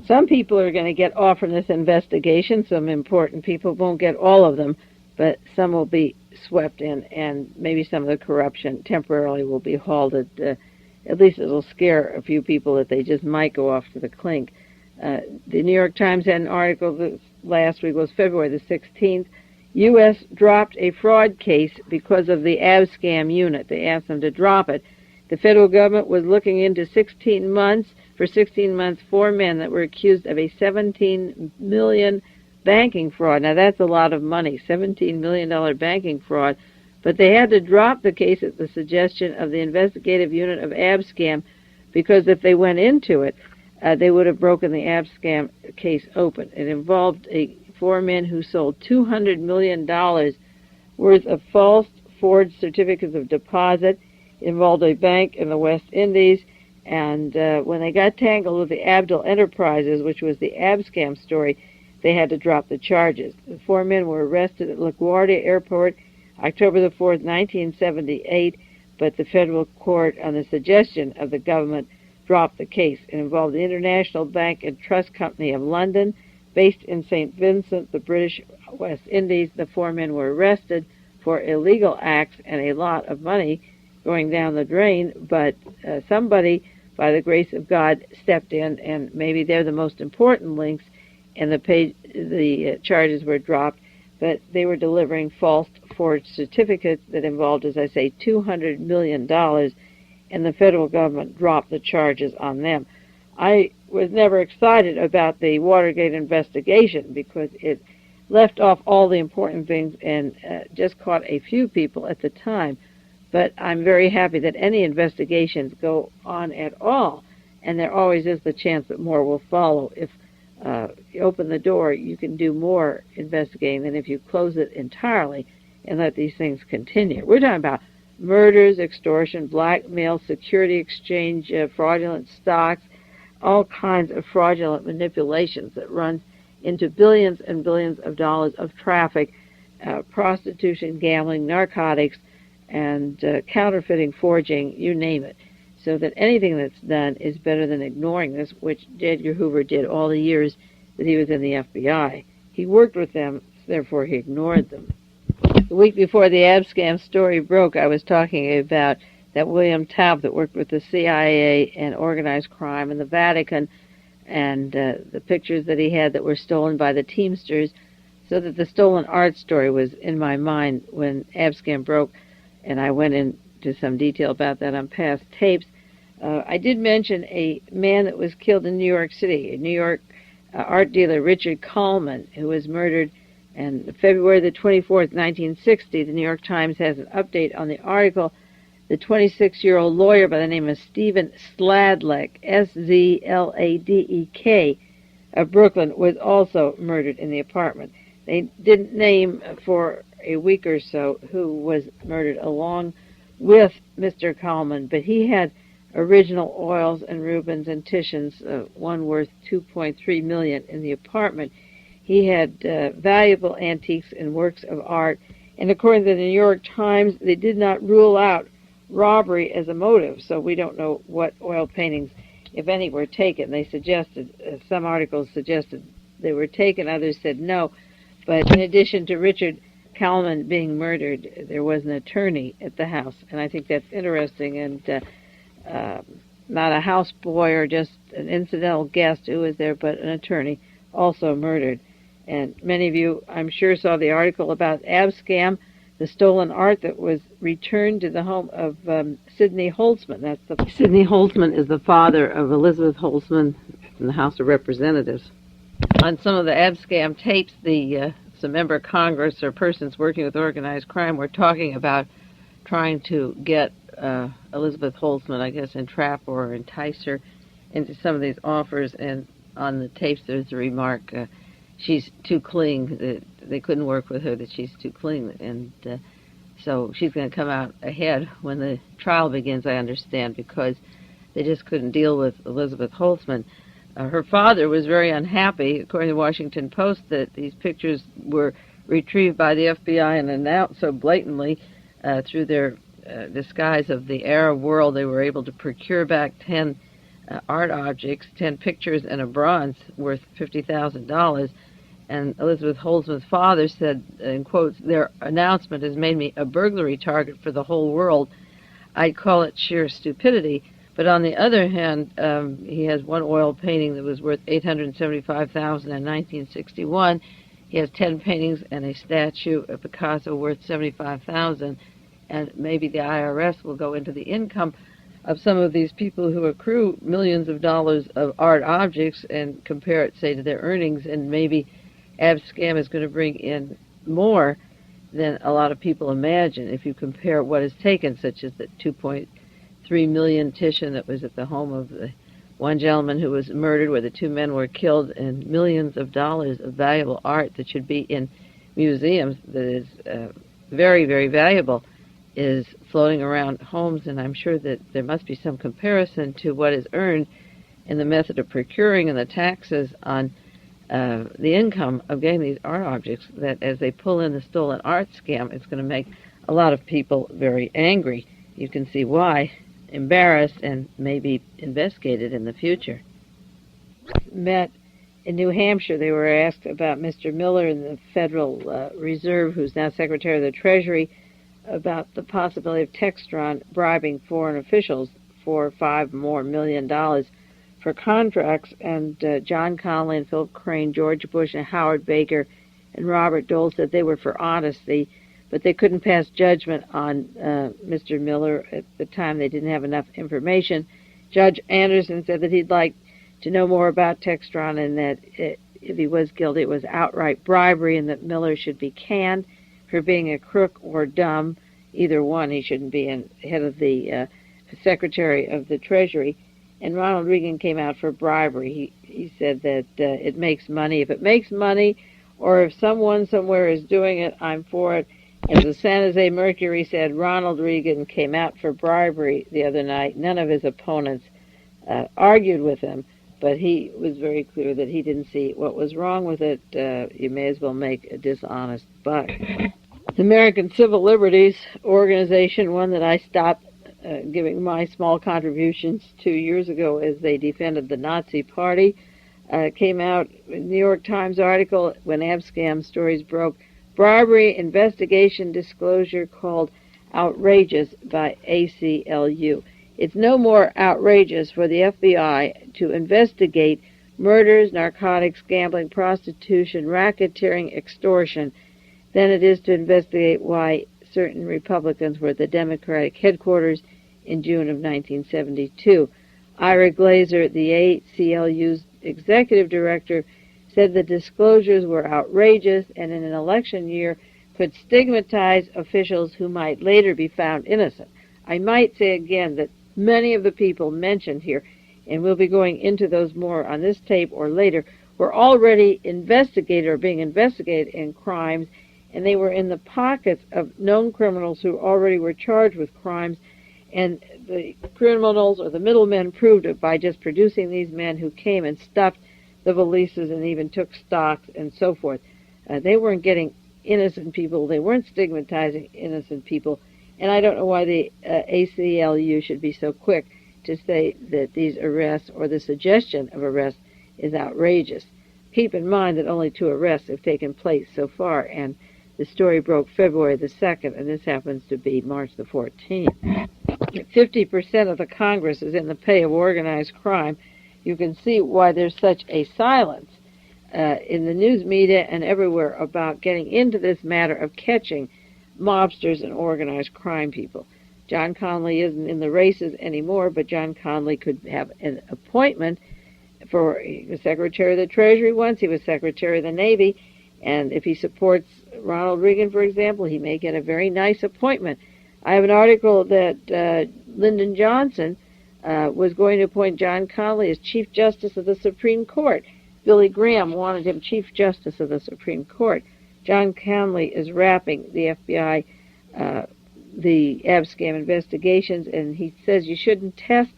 Some people are going to get off from this investigation. Some important people won't get all of them, but some will be swept in, and maybe some of the corruption temporarily will be halted. At least it'll scare a few people that they just might go off to the clink. The New York Times had an article this last week, was February the 16th. U.S. dropped a fraud case because of the ABSCAM unit. They asked them to drop it. The federal government was looking into 16 months, 4 men that were accused of a $17 million banking fraud. Now, that's a lot of money, $17 million banking fraud. But they had to drop the case at the suggestion of the investigative unit of ABSCAM, because if they went into it, they would have broken the ABSCAM case open. It involved 4 men who sold $200 million worth of false forged certificates of deposit. It involved a bank in the West Indies, and when they got tangled with the Abdul Enterprises, which was the ABSCAM story, they had to drop the charges. The 4 men were arrested at LaGuardia Airport October the 4th, 1978, but the federal court, on the suggestion of the government, dropped the case. It involved the International Bank and Trust Company of London, based in St. Vincent, the British West Indies. The 4 men were arrested for illegal acts and a lot of money going down the drain, but somebody, by the grace of God, stepped in, and maybe they're the most important links, and the charges were dropped, but they were delivering false forged certificates that involved, as I say, $200 million, and the federal government dropped the charges on them. I was never excited about the Watergate investigation because it left off all the important things and just caught a few people at the time. But I'm very happy that any investigations go on at all, and there always is the chance that more will follow. If you open the door, you can do more investigating than if you close it entirely and let these things continue. We're talking about murders, extortion, blackmail, security exchange, fraudulent stocks, all kinds of fraudulent manipulations that run into billions and billions of dollars of traffic, prostitution, gambling, narcotics, and counterfeiting, forging, you name it. So that anything that's done is better than ignoring this, which J. Edgar Hoover did all the years that he was in the FBI. He worked with them, therefore he ignored them. The week before the ABSCAM story broke, I was talking about that William Taub that worked with the CIA and organized crime in the Vatican, and the pictures that he had that were stolen by the Teamsters, so that the stolen art story was in my mind when ABSCAM broke, and I went into some detail about that on past tapes. I did mention a man that was killed in New York City, a New York art dealer, Richard Coleman, who was murdered. And February the 24th, 1960, the New York Times has an update on the article. The 26-year-old lawyer by the name of Stephen Sladek, S-Z-L-A-D-E-K, of Brooklyn, was also murdered in the apartment. They didn't name for a week or so who was murdered along with Mr. Coleman, but he had original oils and Rubens and Titians, one worth $2.3 million in the apartment. He had valuable antiques and works of art, and according to the New York Times, they did not rule out robbery as a motive, so we don't know what oil paintings, if any, were taken. They suggested, some articles suggested they were taken, others said no, but in addition to Richard Coleman being murdered, there was an attorney at the house, and I think that's interesting, and not a houseboy or just an incidental guest who was there, but an attorney also murdered. And many of you, I'm sure, saw the article about ABSCAM, the stolen art that was returned to the home of Sidney Holtzman. Sidney Holtzman is the father of Elizabeth Holtzman from the House of Representatives. On some of the ABSCAM tapes, some member of Congress or persons working with organized crime were talking about trying to get Elizabeth Holtzman, I guess, entrap or entice her into some of these offers, and on the tapes there's a remark, she's too clean, they couldn't work with her, that she's too clean, and so she's going to come out ahead when the trial begins, I understand, because they just couldn't deal with Elizabeth Holtzman. Her father was very unhappy, according to the Washington Post, that these pictures were retrieved by the FBI and announced so blatantly through their disguise of the Arab world. They were able to procure back 10 art objects, 10 pictures and a bronze worth $50,000. And Elizabeth Holzman's father said, in quotes, "Their announcement has made me a burglary target for the whole world. I'd call it sheer stupidity." But on the other hand, he has one oil painting that was worth $875,000 in 1961. He has 10 paintings and a statue of Picasso worth $75,000. And maybe the IRS will go into the income of some of these people who accrue millions of dollars of art objects and compare it, say, to their earnings, and maybe ABSCAM is going to bring in more than a lot of people imagine if you compare what is taken, such as the 2.3 million Titian that was at the home of the one gentleman who was murdered, where the two men were killed, and millions of dollars of valuable art that should be in museums that is very, very valuable is floating around homes, and I'm sure that there must be some comparison to what is earned in the method of procuring and the taxes on the income of getting these art objects, that as they pull in the stolen art scam, it's going to make a lot of people very angry. You can see why, embarrassed, and maybe investigated in the future. Met in New Hampshire. They were asked about Mr. Miller in the Federal Reserve, who's now Secretary of the Treasury, about the possibility of Textron bribing foreign officials for $5 million more for contracts, and John Connally and Philip Crane, George Bush and Howard Baker and Robert Dole said they were for honesty, but they couldn't pass judgment on Mr. Miller. At the time, they didn't have enough information. Judge Anderson said that he'd like to know more about Textron, and that if he was guilty, it was outright bribery, and that Miller should be canned for being a crook or dumb. Either one, he shouldn't be head of the Secretary of the Treasury. And Ronald Reagan came out for bribery. He said that it makes money. If it makes money, or if someone somewhere is doing it, I'm for it. As the San Jose Mercury said, Ronald Reagan came out for bribery the other night. None of his opponents argued with him, but he was very clear that he didn't see what was wrong with it. You may as well make a dishonest buck. The American Civil Liberties Organization, one that I stopped giving my small contributions 2 years ago as they defended the Nazi Party, came out in the New York Times article when ABSCAM stories broke. Bribery investigation disclosure called outrageous by ACLU. It's no more outrageous for the FBI to investigate murders, narcotics, gambling, prostitution, racketeering, extortion than it is to investigate why certain Republicans were at the Democratic headquarters in June of 1972. Ira Glazer, the ACLU's executive director, said the disclosures were outrageous and in an election year could stigmatize officials who might later be found innocent. I might say again that many of the people mentioned here, and we'll be going into those more on this tape or later, were already investigated or being investigated in crimes, and they were in the pockets of known criminals who already were charged with crimes, and the criminals or the middlemen proved it by just producing these men who came and stuffed the valises and even took stocks and so forth. They weren't getting innocent people. They weren't stigmatizing innocent people. And I don't know why the ACLU should be so quick to say that these arrests or the suggestion of arrests is outrageous. Keep in mind that only 2 arrests have taken place so far, and the story broke February the 2nd, and this happens to be March the 14th. 50% of the Congress is in the pay of organized crime. You can see why there's such a silence in the news media and everywhere about getting into this matter of catching mobsters and organized crime people. John Connally isn't in the races anymore, but John Connally could have an appointment for he was Secretary of the Treasury once, he was Secretary of the Navy, and if he supports Ronald Reagan, for example, he may get a very nice appointment. I have an article that Lyndon Johnson was going to appoint John Connally as Chief Justice of the Supreme Court. Billy Graham wanted him Chief Justice of the Supreme Court. John Connally is wrapping the FBI, the ABSCAM investigations, and he says you shouldn't test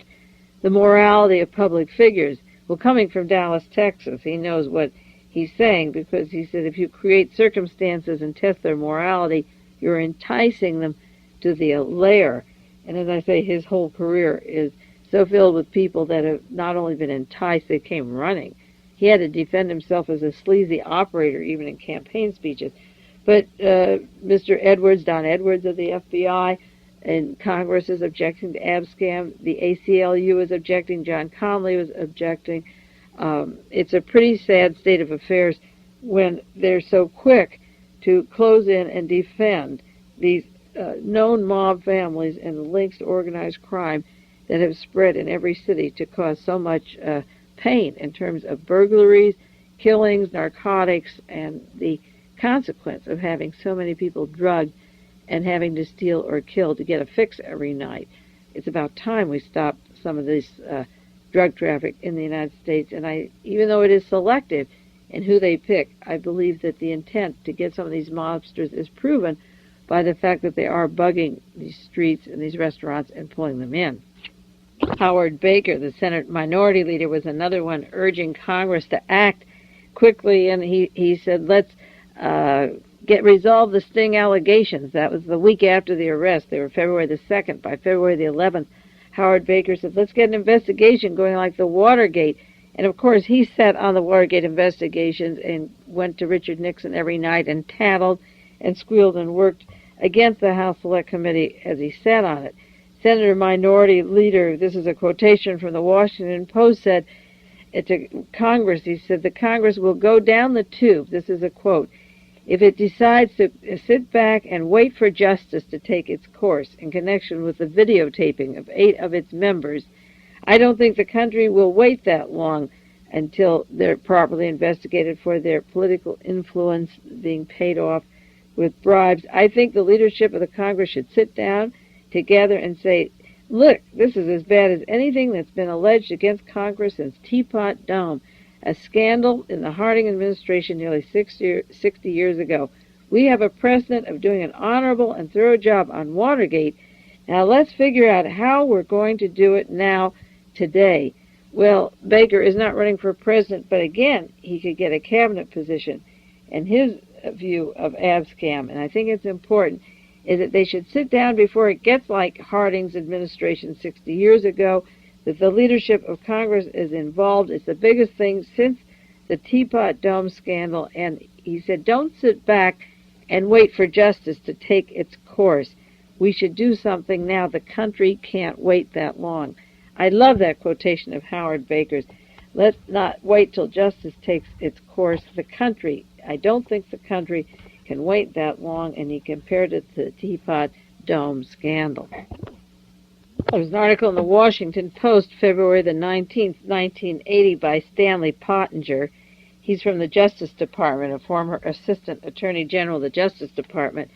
the morality of public figures. Well, coming from Dallas, Texas, he knows what he's saying, because he said if you create circumstances and test their morality, you're enticing them to the lair. And as I say, his whole career is so filled with people that have not only been enticed, they came running. He had to defend himself as a sleazy operator, even in campaign speeches. But Mr. Edwards, Don Edwards of the FBI, and Congress is objecting to ABSCAM. The ACLU is objecting. John Connolly was objecting. It's a pretty sad state of affairs when they're so quick to close in and defend these known mob families and the links to organized crime that have spread in every city to cause so much pain in terms of burglaries, killings, narcotics, and the consequence of having so many people drugged and having to steal or kill to get a fix every night. It's about time we stop some of this drug traffic in the United States. And even though it is selective in who they pick, I believe that the intent to get some of these mobsters is proven by the fact that they are bugging these streets and these restaurants and pulling them in. Howard Baker, the Senate Minority Leader, was another one urging Congress to act quickly, and he said, let's resolve the Sting allegations. That was the week after the arrest. They were February the 2nd. By February the 11th, Howard Baker said, let's get an investigation going like the Watergate. And, of course, he sat on the Watergate investigations and went to Richard Nixon every night and tattled and squealed and worked against the House Select Committee as he sat on it. Senator Minority Leader, this is a quotation from the Washington Post, said to Congress, he said, the Congress will go down the tube, this is a quote, if it decides to sit back and wait for justice to take its course in connection with the videotaping of 8 of its members. I don't think the country will wait that long until they're properly investigated for their political influence being paid off with bribes. I think the leadership of the Congress should sit down together and say, look, this is as bad as anything that's been alleged against Congress since Teapot Dome, a scandal in the Harding administration nearly 60 years ago. We have a precedent of doing an honorable and thorough job on Watergate. Now let's figure out how we're going to do it now, today. Well, Baker is not running for president, but again, he could get a cabinet position. And his view of ABSCAM, and I think it's important, is that they should sit down before it gets like Harding's administration 60 years ago, that the leadership of Congress is involved. It's the biggest thing since the Teapot Dome scandal, and he said, don't sit back and wait for justice to take its course. We should do something now. The country can't wait that long. I love that quotation of Howard Baker's. Let's not wait till justice takes its course. The country, I don't think the country can wait that long, and he compared it to the Teapot Dome scandal. There was an article in the Washington Post, February the 19th, 1980, by Stanley Pottinger. He's from the Justice Department, a former Assistant Attorney General of the Justice Department,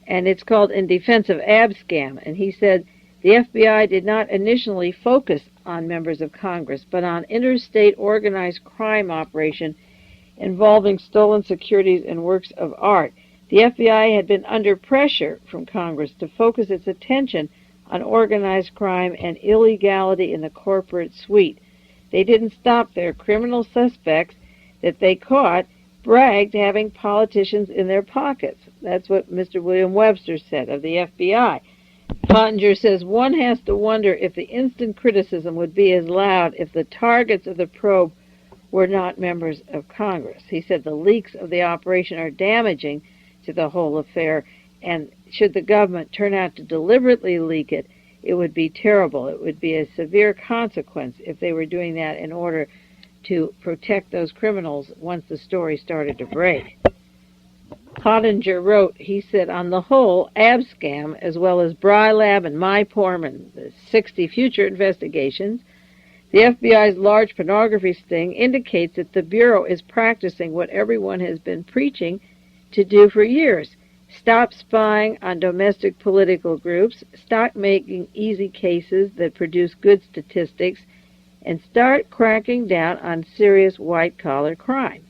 and it's called In Defense of ABSCAM. And he said, the FBI did not initially focus on members of Congress, but on interstate organized crime operation involving stolen securities and works of art. The FBI had been under pressure from Congress to focus its attention on organized crime and illegality in the corporate suite. They didn't stop there. Criminal suspects that they caught bragged having politicians in their pockets. That's what Mr. William Webster said of the FBI. Pottinger says, one has to wonder if the instant criticism would be as loud if the targets of the probe were not members of Congress. He said the leaks of the operation are damaging to the whole affair, and should the government turn out to deliberately leak it, it would be terrible. It would be a severe consequence if they were doing that in order to protect those criminals once the story started to break. Pottinger wrote, he said, on the whole, ABSCAM, as well as Brylab and MyPorn and the 60 future investigations, the FBI's large pornography sting indicates that the Bureau is practicing what everyone has been preaching to do for years. Stop spying on domestic political groups, stop making easy cases that produce good statistics, and start cracking down on serious white-collar crime.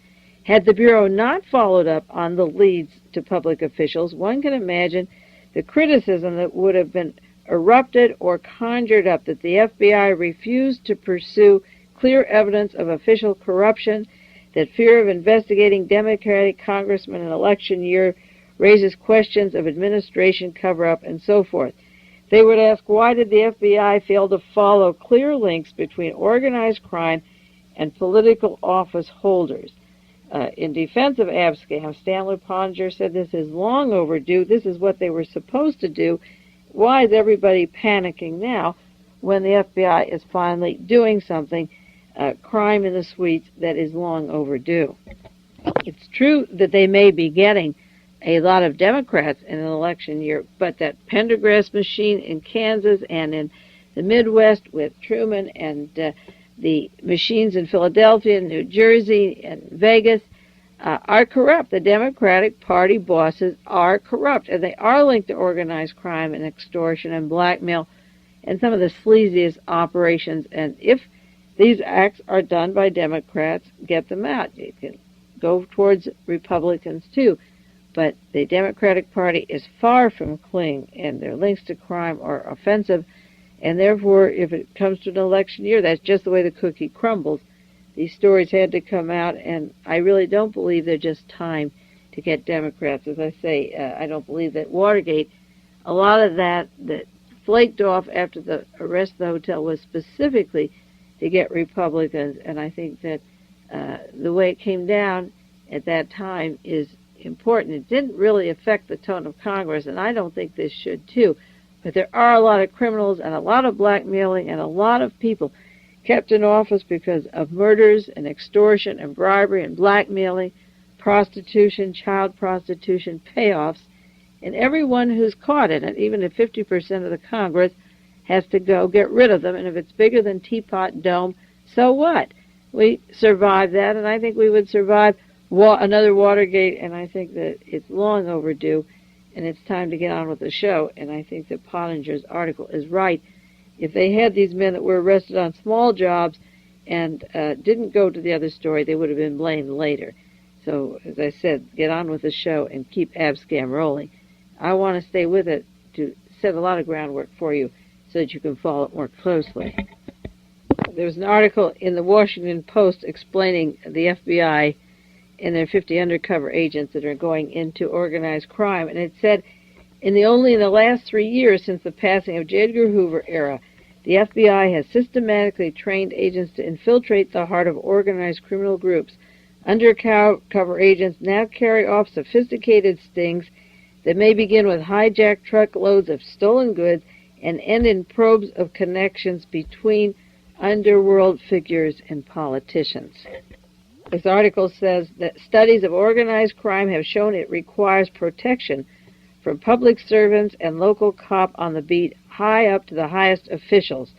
Had the Bureau not followed up on the leads to public officials, one can imagine the criticism that would have been erupted or conjured up that the FBI refused to pursue clear evidence of official corruption, that fear of investigating Democratic congressmen in election year raises questions of administration cover-up, and so forth. They would ask, why did the FBI fail to follow clear links between organized crime and political office holders? In defense of ABSCAM, Stanley Pottinger said this is long overdue. This is what they were supposed to do. Why is everybody panicking now when the FBI is finally doing something, crime in the suites, that is long overdue? It's true that they may be getting a lot of Democrats in an election year, but that Pendergrass machine in Kansas and in the Midwest with Truman and the machines in Philadelphia, New Jersey, and Vegas are corrupt. The Democratic Party bosses are corrupt, and they are linked to organized crime and extortion and blackmail and some of the sleaziest operations. And if these acts are done by Democrats, get them out. You can go towards Republicans, too. But the Democratic Party is far from clean, and their links to crime are offensive. And therefore, if it comes to an election year, that's just the way the cookie crumbles. These stories had to come out, and I really don't believe they're just time to get Democrats. As I say, I don't believe that Watergate, a lot of that flaked off after the arrest of the hotel was specifically to get Republicans. And I think that the way it came down at that time is important. It didn't really affect the tone of Congress, and I don't think this should too. But there are a lot of criminals and a lot of blackmailing and a lot of people kept in office because of murders and extortion and bribery and blackmailing, prostitution, child prostitution, payoffs, and everyone who's caught in it, even if 50% of the Congress, has to go get rid of them. And if it's bigger than Teapot Dome, so what? We survived that, and I think we would survive another Watergate, and I think that it's long overdue, and it's time to get on with the show. And I think that Pottinger's article is right. If they had these men that were arrested on small jobs and didn't go to the other story, they would have been blamed later. So, as I said, get on with the show and keep ABSCAM rolling. I want to stay with it to set a lot of groundwork for you so that you can follow it more closely. There was an article in the Washington Post explaining the FBI and their 50 undercover agents that are going into organized crime. And it said, only in the last 3 years since the passing of J. Edgar Hoover era, the FBI has systematically trained agents to infiltrate the heart of organized criminal groups. Undercover agents now carry off sophisticated stings that may begin with hijacked truckloads of stolen goods and end in probes of connections between underworld figures and politicians. This article says that studies of organized crime have shown it requires protection from public servants and local cop on the beat high up to the highest officials.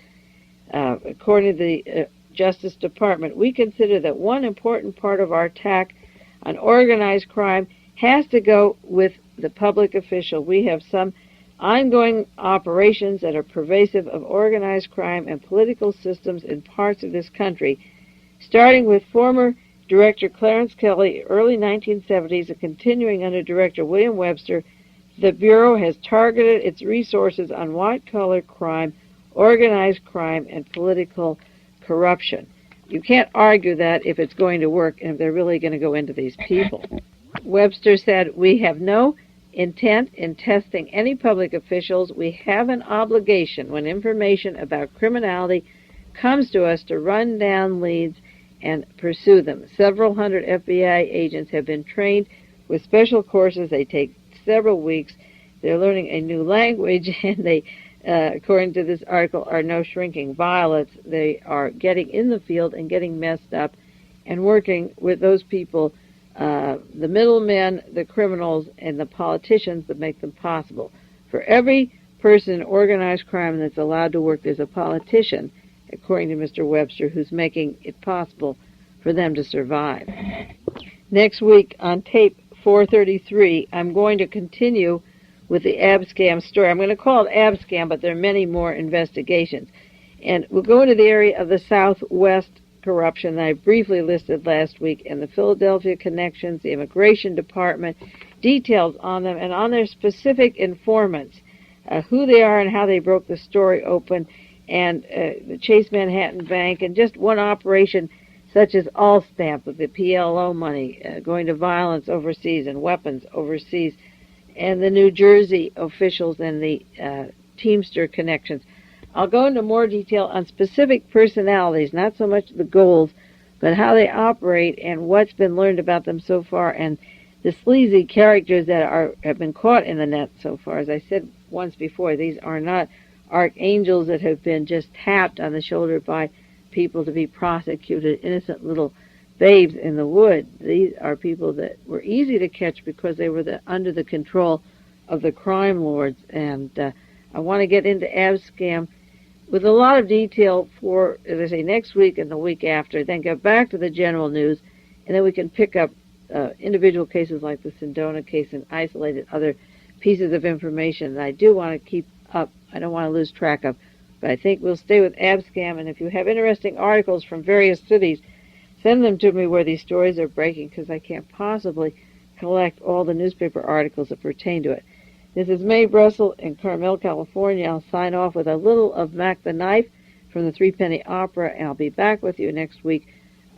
According to the Justice Department, we consider that one important part of our attack on organized crime has to go with the public official. We have some ongoing operations that are pervasive of organized crime and political systems in parts of this country, starting with former Director Clarence Kelly, early 1970s, and continuing under Director William Webster. The Bureau has targeted its resources on white-collar crime, organized crime, and political corruption. You can't argue that if it's going to work and if they're really going to go into these people. Webster said, "We have no intent in testing any public officials. We have an obligation when information about criminality comes to us to run down leads and pursue them. Several hundred FBI agents have been trained with special courses. They take several weeks. They're learning a new language, and they, according to this article, are no shrinking violets. They are getting in the field and getting messed up and working with those people, the middlemen, the criminals, and the politicians that make them possible. For every person in organized crime that's allowed to work, there's a politician, according to Mr. Webster, who's making it possible for them to survive." Next week on tape 433, I'm going to continue with the ABSCAM story. I'm going to call it ABSCAM, but there are many more investigations. And we'll go into the area of the Southwest corruption that I briefly listed last week, and the Philadelphia connections, the Immigration Department, details on them and on their specific informants, who they are and how they broke the story open, and the Chase Manhattan Bank, and just one operation such as Allstamp with the PLO money going to violence overseas and weapons overseas, and the New Jersey officials and the Teamster connections. I'll go into more detail on specific personalities, not so much the goals, but how they operate and what's been learned about them so far, and the sleazy characters that have been caught in the net so far. As I said once before, these are not archangels that have been just tapped on the shoulder by people to be prosecuted, innocent little babes in the wood. These are people that were easy to catch because they were under the control of the crime lords. And I want to get into ABSCAM with a lot of detail for, as I say, next week and the week after, then get back to the general news, and then we can pick up individual cases like the Sindona case and isolated other pieces of information that I do want to keep up. I don't want to lose track of, but I think we'll stay with ABSCAM, and if you have interesting articles from various cities, send them to me where these stories are breaking, because I can't possibly collect all the newspaper articles that pertain to it. This is Mae Brussell in Carmel, California. I'll sign off with a little of Mac the Knife from the Threepenny Opera, and I'll be back with you next week,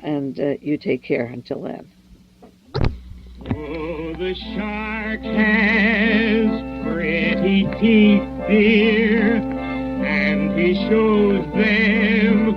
and you take care until then. Oh, the shark has pretty teeth, dear, and he shows them